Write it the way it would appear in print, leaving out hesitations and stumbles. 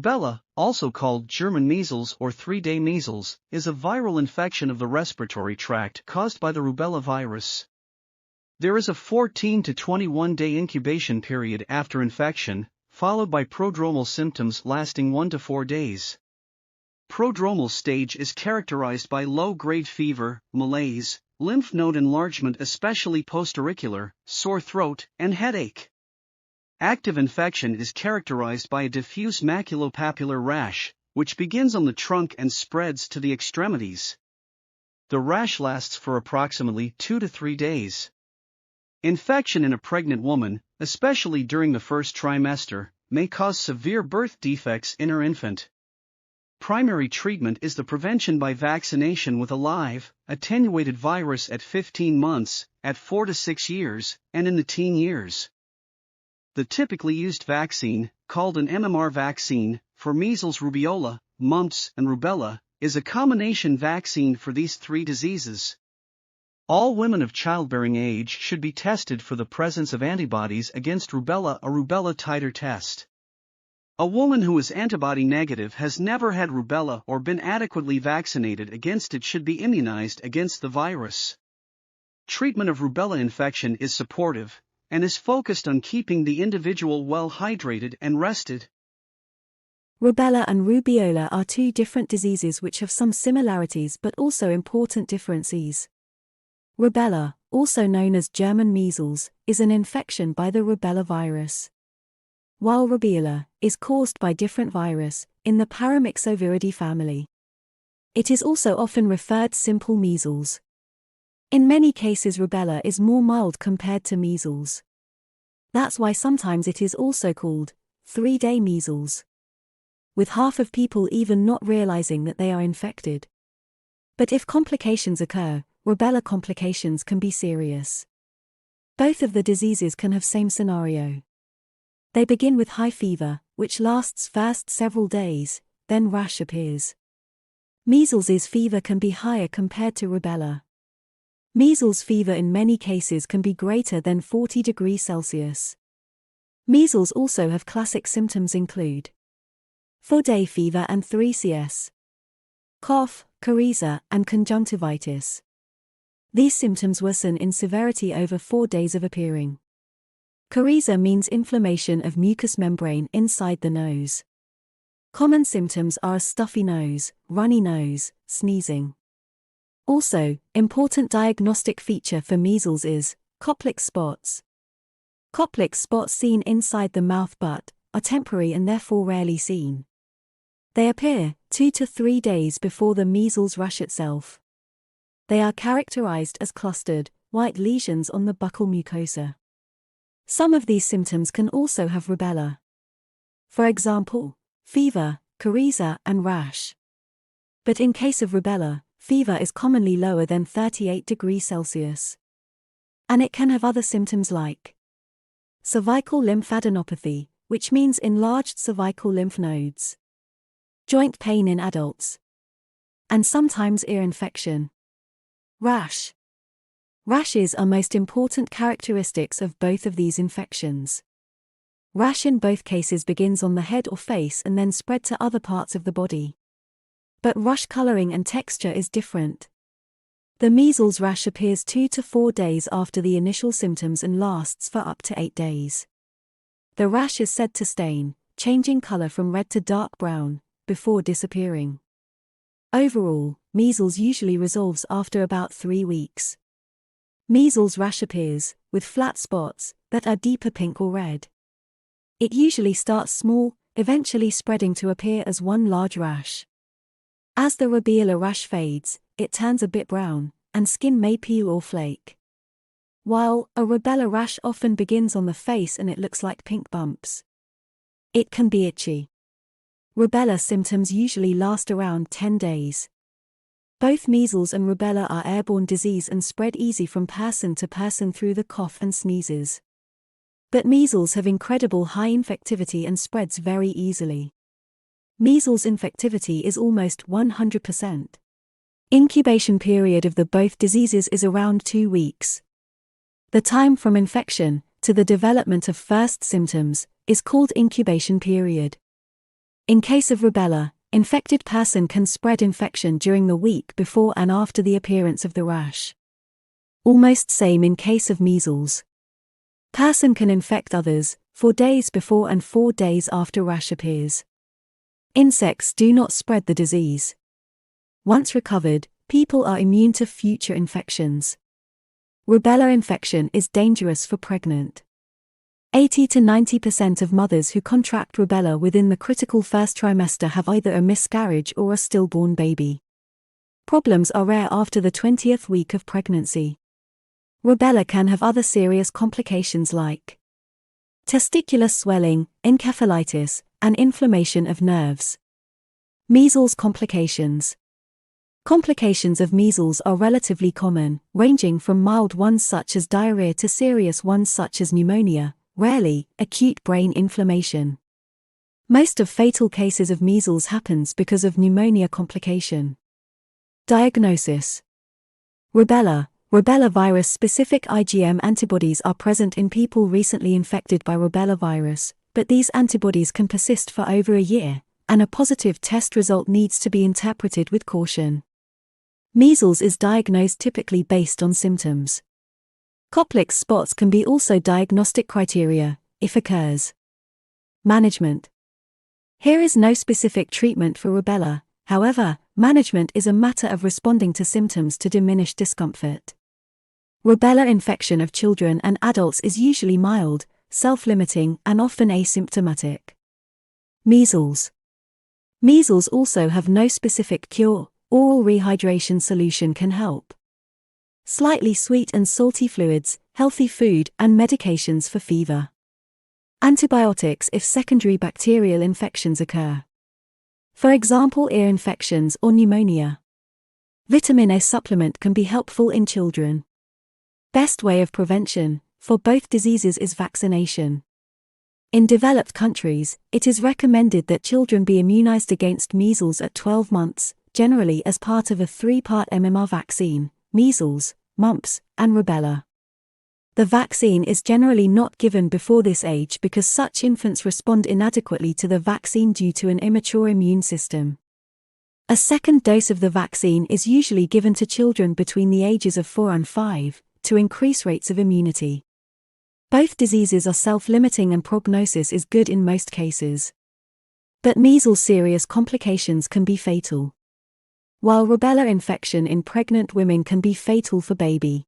Rubella, also called German measles or three-day measles, is a viral infection of the respiratory tract caused by the rubella virus. There is a 14 to 21-day incubation period after infection, followed by prodromal symptoms lasting 1 to 4 days. Prodromal stage is characterized by low-grade fever, malaise, lymph node enlargement especially postauricular, sore throat, and headache. Active infection is characterized by a diffuse maculopapular rash, which begins on the trunk and spreads to the extremities. The rash lasts for approximately 2 to 3 days. Infection in a pregnant woman, especially during the first trimester, may cause severe birth defects in her infant. Primary treatment is the prevention by vaccination with a live, attenuated virus at 15 months, at 4 to 6 years, and in the teen years. The typically used vaccine, called an MMR vaccine, for measles, rubeola, mumps, and rubella, is a combination vaccine for these three diseases. All women of childbearing age should be tested for the presence of antibodies against rubella, a rubella titer test. A woman who is antibody negative has never had rubella or been adequately vaccinated against it should be immunized against the virus. Treatment of rubella infection is supportive, and is focused on keeping the individual well hydrated and rested. Rubella and rubeola are two different diseases which have some similarities but also important differences. Rubella, also known as German measles, is an infection by the rubella virus, while rubeola is caused by different virus in the Paramyxoviridae family. It is also often referred simple measles. In many cases rubella is more mild compared to measles. That's why sometimes it is also called three-day measles, with half of people even not realizing that they are infected. But if complications occur, rubella complications can be serious. Both of the diseases can have same scenario. They begin with high fever, which lasts first several days, then rash appears. Measles' fever can be higher compared to rubella. Measles fever in many cases can be greater than 40 degrees Celsius. Measles also have classic symptoms include 4-day fever and 3CS, cough, coryza, and conjunctivitis. These symptoms worsen in severity over 4 days of appearing. Coryza means inflammation of mucous membrane inside the nose. Common symptoms are a stuffy nose, runny nose, sneezing. Also, important diagnostic feature for measles is Koplik spots. Koplik spots seen inside the mouth but are temporary and therefore rarely seen. They appear 2 to 3 days before the measles rash itself. They are characterized as clustered, white lesions on the buccal mucosa. Some of these symptoms can also have rubella. For example, fever, coryza, and rash. But in case of rubella, fever is commonly lower than 38 degrees Celsius. And it can have other symptoms like cervical lymphadenopathy, which means enlarged cervical lymph nodes, joint pain in adults, and sometimes ear infection. Rash. Rashes are most important characteristics of both of these infections. Rash in both cases begins on the head or face and then spread to other parts of the body. But rash coloring and texture is different. The measles rash appears 2 to 4 days after the initial symptoms and lasts for up to 8 days. The rash is said to stain, changing color from red to dark brown, before disappearing. Overall, measles usually resolves after about 3 weeks. Measles rash appears, with flat spots, that are deeper pink or red. It usually starts small, eventually spreading to appear as one large rash. As the rubeola rash fades, it turns a bit brown, and skin may peel or flake. While a rubella rash often begins on the face and it looks like pink bumps. It can be itchy. Rubella symptoms usually last around 10 days. Both measles and rubella are airborne disease and spread easy from person to person through the cough and sneezes. But measles have incredible high infectivity and spreads very easily. Measles infectivity is almost 100%. Incubation period of the both diseases is around 2 weeks. The time from infection to the development of first symptoms is called incubation period. In case of rubella, infected person can spread infection during the week before and after the appearance of the rash. Almost same in case of measles. Person can infect others 4 days before and 4 days after rash appears. Insects do not spread the disease. Once recovered, people are immune to future infections. Rubella infection is dangerous for pregnant. 80 to 90% of mothers who contract rubella within the critical first trimester have either a miscarriage or a stillborn baby. Problems are rare after the 20th week of pregnancy. Rubella can have other serious complications like testicular swelling, encephalitis, and inflammation of nerves. Measles complications. Complications of measles are relatively common, ranging from mild ones such as diarrhea to serious ones such as pneumonia, rarely, acute brain inflammation. Most of fatal cases of measles happens because of pneumonia complication. Diagnosis. Rubella virus-specific IgM antibodies are present in people recently infected by rubella virus, but these antibodies can persist for over a year, and a positive test result needs to be interpreted with caution. Measles is diagnosed typically based on symptoms. Koplik spots can be also diagnostic criteria, if occurs. Management. Here is no specific treatment for rubella, however, management is a matter of responding to symptoms to diminish discomfort. Rubella infection of children and adults is usually mild, self-limiting, and often asymptomatic. Measles. Measles also have no specific cure. Oral rehydration solution can help. Slightly sweet and salty fluids, healthy food, and medications for fever. Antibiotics if secondary bacterial infections occur. For example, ear infections or pneumonia. Vitamin A supplement can be helpful in children. Best way of prevention for both diseases is vaccination. In developed countries, it is recommended that children be immunized against measles at 12 months, generally as part of a 3-part MMR vaccine: measles, mumps, and rubella. The vaccine is generally not given before this age because such infants respond inadequately to the vaccine due to an immature immune system. A second dose of the vaccine is usually given to children between the ages of 4 and 5, to increase rates of immunity. Both diseases are self-limiting and prognosis is good in most cases. But measles serious complications can be fatal, while rubella infection in pregnant women can be fatal for baby.